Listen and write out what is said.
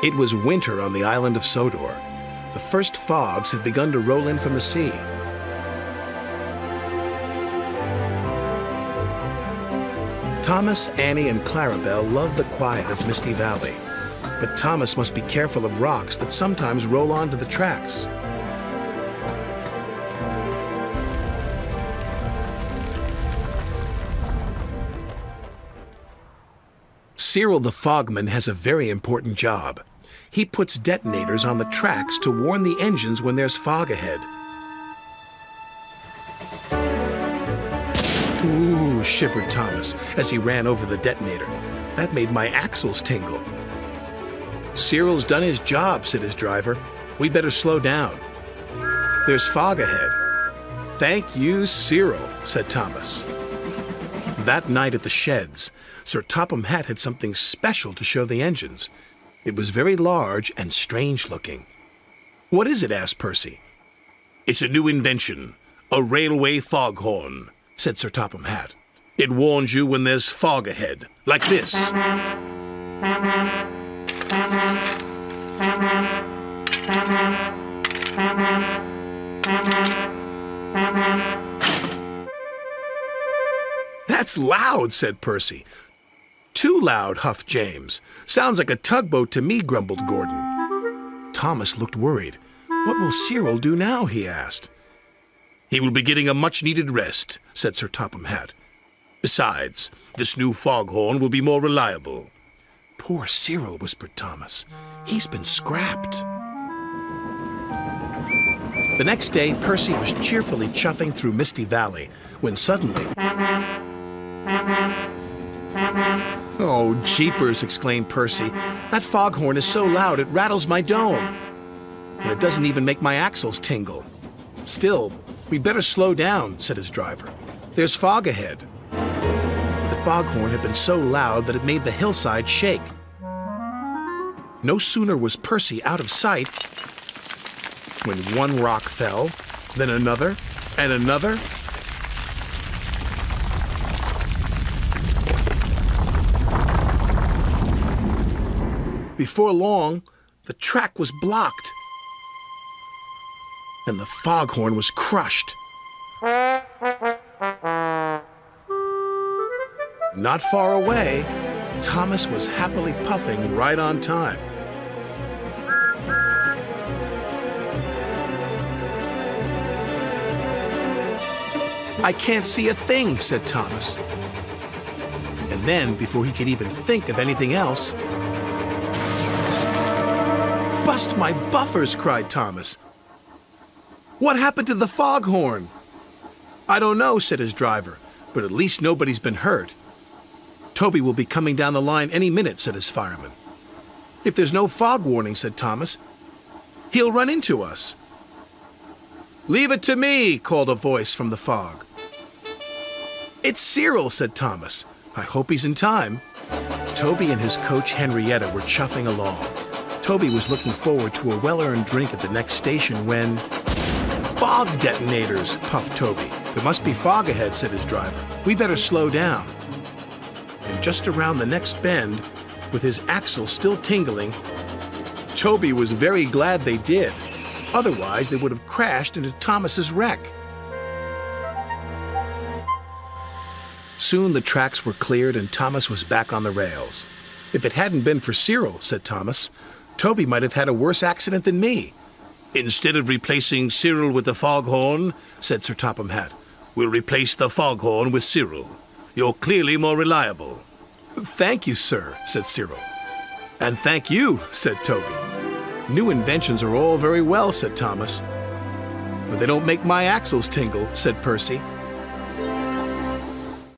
It was winter on the island of Sodor. The first fogs had begun to roll in from the sea. Thomas, Annie, and Clarabelle loved the quiet of Misty Valley, but Thomas must be careful of rocks that sometimes roll onto the tracks. Cyril the Fogman has a very important job. He puts detonators on the tracks to warn the engines when there's fog ahead. Ooh, shivered Thomas as he ran over the detonator. That made my axles tingle. Cyril's done his job, said his driver. We better slow down. There's fog ahead. Thank you, Cyril, said Thomas. That night at the sheds, Sir Topham Hatt had something special to show the engines. It was very large and strange looking. What is it? Asked Percy. It's a new invention, a railway foghorn, said Sir Topham Hatt. It warns you when there's fog ahead, like this. That's loud, said Percy. Too loud, huffed James. Sounds like a tugboat to me, grumbled Gordon. Thomas looked worried. What will Cyril do now? He asked. He will be getting a much-needed rest, said Sir Topham Hatt. Besides, this new foghorn will be more reliable. Poor Cyril, whispered Thomas. He's been scrapped. The next day, Percy was cheerfully chuffing through Misty Valley when suddenly... Oh, jeepers, exclaimed Percy. That foghorn is so loud it rattles my dome. And it doesn't even make my axles tingle. Still, we'd better slow down, said his driver. There's fog ahead. The foghorn had been so loud that it made the hillside shake. No sooner was Percy out of sight when one rock fell, then another, and another. Before long, the track was blocked, and the foghorn was crushed. Not far away, Thomas was happily puffing right on time. I can't see a thing, said Thomas. And then, before he could even think of anything else, Bust my buffers, cried Thomas. What happened to the foghorn? I don't know, said his driver, but at least nobody's been hurt. Toby will be coming down the line any minute, said his fireman. If there's no fog warning, said Thomas, he'll run into us. Leave it to me, called a voice from the fog. It's Cyril, said Thomas. I hope he's in time. Toby and his coach Henrietta were chuffing along. Toby was looking forward to a well-earned drink at the next station when... Fog detonators, puffed Toby. There must be fog ahead, said his driver. We better slow down. And just around the next bend, with his axle still tingling, Toby was very glad they did. Otherwise, they would have crashed into Thomas's wreck. Soon the tracks were cleared and Thomas was back on the rails. If it hadn't been for Cyril, said Thomas, Toby might have had a worse accident than me. Instead of replacing Cyril with the foghorn, said Sir Topham Hatt, we'll replace the foghorn with Cyril. You're clearly more reliable. Thank you, sir, said Cyril. And thank you, said Toby. New inventions are all very well, said Thomas. But they don't make my axles tingle, said Percy.